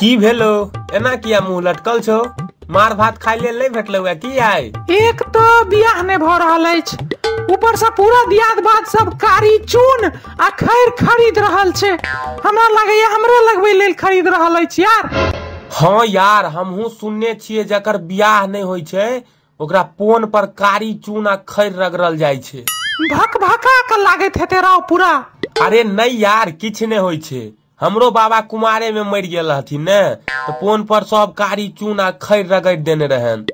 की भेलो एना किया मुंह लटकल छो? मार भात खाइ लेल नहीं भेटलौ की आइ? एक तो बियाह ने भ रहल अछि, ऊपर से पूरा दियाद बाद सब कारी चून आ खैर खरीद रहल छे। हमरा लगैया हमरे लगबै लेल खरीद रहल अछि यार। हाँ यार, हमहू सुनने छिए जकर बियाह नहीं होय छे ओकरा पोन पर कारी चून आ खैर रगड़ल जाय छे। भक भका के लागत हेते रौ पूरा। अरे नहीं यार, किछ नहीं होय छे। हमरो बाबा कुमारे में मर गेल हथिन ने, तो पोन पर सब कारी चून आ खैर रगड़ देने रहन।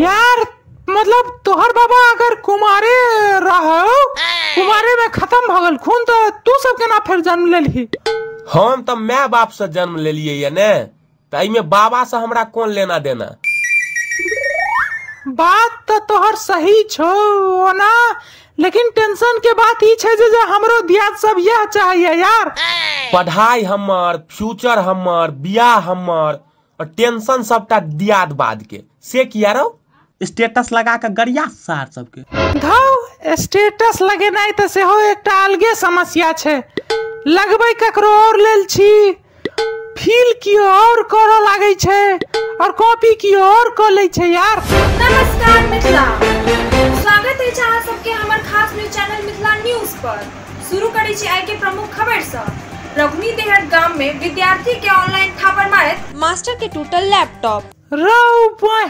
यार मतलब तोहर बाबा अगर कुमारे रहो, कुमारे में खत्म भ गेल खून, तो तू सब केना फिर जन्म लेलही? हम तो माँ बाप से जन्म लेलिए ये ने, तो इमे बाबा से हमरा कौन लेना देना? बात तो तोहर सही छो ना, लेकिन टेंशन के बात ई छे जे हमरो दियाद सब यह चाहिए यार। पढ़ाई हमर, फ्यूचर हमर, बियाह हमर और टेंशन सबटा दियाद बाद के। से किया रो स्टेटस लगा के गरिया सार सबके। धौ स्टेटस लगेनाइ त सेहो एकटा अलगे समस्या छे। लगबै ककरो और लेल छी, फील कियो और करऽ लागै छे और कॉपी कियो और क लै छे यार। नमस्कार मिथिला, स्वागत है अहाँ सबके हमर खास न्यूज चैनल मिथिला न्यूज पर। शुरू करै छी आइ के प्रमुख खबर सँ। रघुनी देहट गांव में विद्यार्थी के ऑनलाइन थापर मारत मास्टर के टूटल लैपटॉप। रौ बॉय,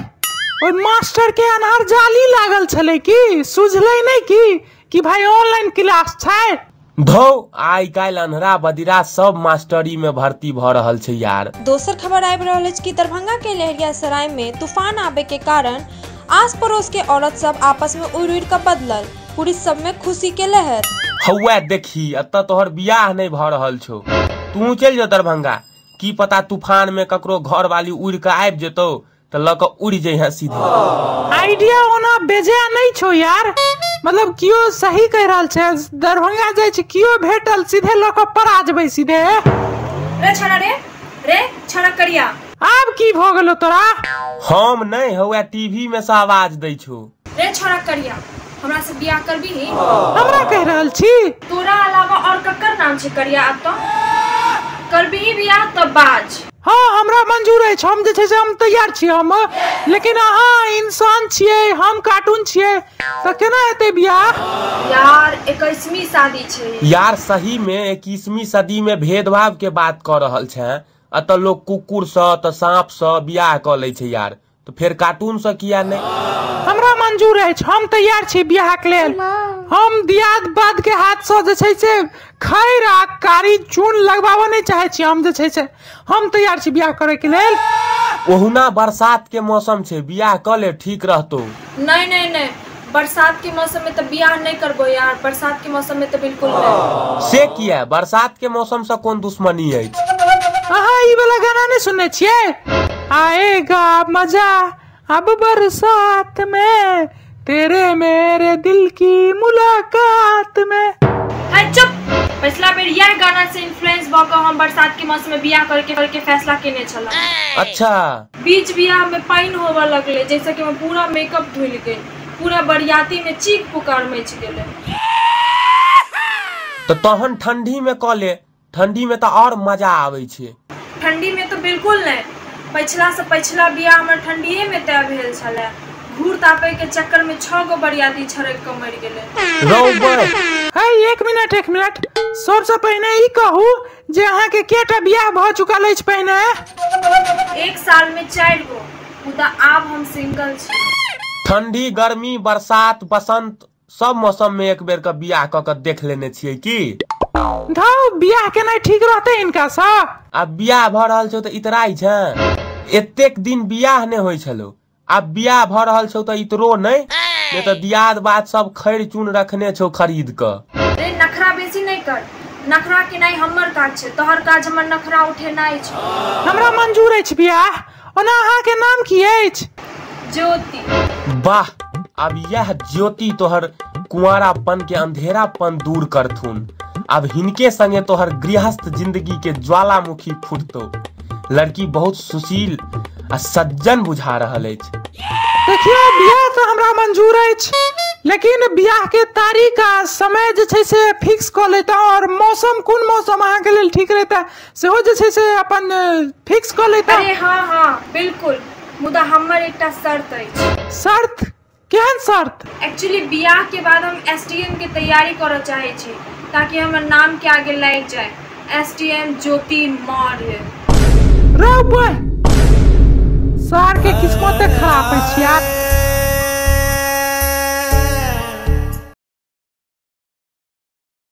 ओइ मास्टर के अनहर जाली लागल छले की सुझलै नहीं कि भाई ऑनलाइन क्लास छै? धौ आई काल अनहरा बदिरा सब मास्टरी में भर्ती भ रहल छे यार। दोसर खबर आबि रहल अछि कि दरभंगा के लहरियासराय में तूफान आबे के कारण आस पड़ोस के औरत सब आपस में उड़ उड़ के बदलल। पुलिस सब में खुशी के लहर। हौवा देखी, अत्ता तोहर बियाह नहीं भ रहल छो, तू चल जा दरभंगा। की पता तूफान में ककरो घर वाली उड़ के आबि जेतो तो लक उड़ जइहे सीधे। आइडिया ओना बेजा नहीं छो यार, मतलब कियो सही कह रहल छे। दरभंगा जाय छे, कियो भेटल सीधे लक परा जबै सीधे। रे छड़ा करिया। आब की भ गेलो तोरा? हम नहीं, हौवा टीवी में से आवाज दै छो। रे छड़ा करिया, हमरा से बियाह करबी? हमरा कह रहल छी? तोरा अलावा और ककर नाम छे करिया? अब तो करबी बियाह तब बाज। हाँ हमरा मंजूर है, हम जे छे से हम तैयार छी हम, लेकिन अहाँ इंसान छिए, हम कार्टून छिए, तो केना हेते बियाह? यार 21वीं शादी छे यार। सही में 21वीं सदी में भेदभाव के बात कर रहल छे। अत लोग कुकुर से तो सांप से बियाह क ले छे यार, तो फिर कार्टून से किया नहीं? हमरा मंजूर है, हम तैयार छी बियाह के लेल। हम दियाद बाद के हाथ से जे छे से खैर आ कारी चून लगबाबो नहीं चाहे छी। हम जे छे से हम तैयार छी बियाह करे के लेल। ओहुना बरसात के मौसम छे, बियाह क ले ठीक रहतो। नहीं, बरसात के मौसम में तो बियाह नहीं करबो यार। बरसात के मौसम में तो बिल्कुल नहीं। से किया? बरसात के मौसम से कौन दुश्मनी है? अहाँ ई वाला गाना नहीं सुनने छिए? आएगा मजा अब बरसात में, तेरे मेरे दिल की मुलाकात में। चुप। पिछला बेर यह गाना से इन्फ्लुएंस भ के हम बरसात के मौसम में बियाह करके फैसला केने छला। अच्छा। बीच बियाह में पाइन होवे लगले, जैसे कि मैं पूरा मेकअप धुल गई, पूरा बरियाती में चीख पुकार मच गेले। तो तहन ठंडी में क ले, ठंडी में तो और मजा आवे छे। ठंडी में तो बिल्कुल नहीं। पिछला से पिछला बियाह में ठंडीए में तय भेल छले। घूर तापे के चक्कर में 6 गो बरियाती छरक के मर गेले। एक मिनट, सबसे पहले ई कहू जे अहाँ के केटा बियाह भ चुकल अछि पहले? 1 साल में 4 गो, मुदा आब हम सिंगल छी। ठंडी, गर्मी, बरसात, बसंत सब मौसम में एक बेर का बियाह क के देख लेने छिए की? धौ बियाह केना ठीक रहते इनका सा? अब बियाह भ रहल छौ तो इतराई छे। एतेक दिन बियाह नहीं होय छलो, अब बियाह भ रहल छौ तो इतरो नहीं तो दियाद बात सब खैर चून रखने छौ खरीद क। रे नखरा बेसी नहीं कर। नखरा के नहीं हमर काज छे, तोहर काज हमर नखरा उठेनाइ छे। हमरा मंजूर अछि बियाह। ओना अहाँ के नाम की अछि? ज्योति। वाह, अब यह ज्योति तोहर कुंवारापन के अंधेरापन दूर करथुन। अब हिनके संगे तोहर गृहस्थ जिंदगी के ज्वालामुखी फुटतो। लड़की बहुत सुशील आ सज्जन बुझा रहल अछि। देखिए बियाह तो हमरा मंजूर अछि, लेकिन ब्याह के तारीख आ समय जे छै से फिक्स कर लेता और मौसम कोन मौसम अहाँ के लेल ठीक रहता सेहो जे छै से अपन फिक्स कर लेता। अरे हाँ बिल्कुल, मुदा हमर एकटा शर्त अछि। शर्त? केहन शर्त? एक्चुअली ब्याह के बाद हम एसटीएम के तैयारी करऽ चाहे छी ताकि हमर नाम के आगे लग जाए, एसटीएम ज्योति मौर्य। रो बे सर के किस्मत खराब है यार।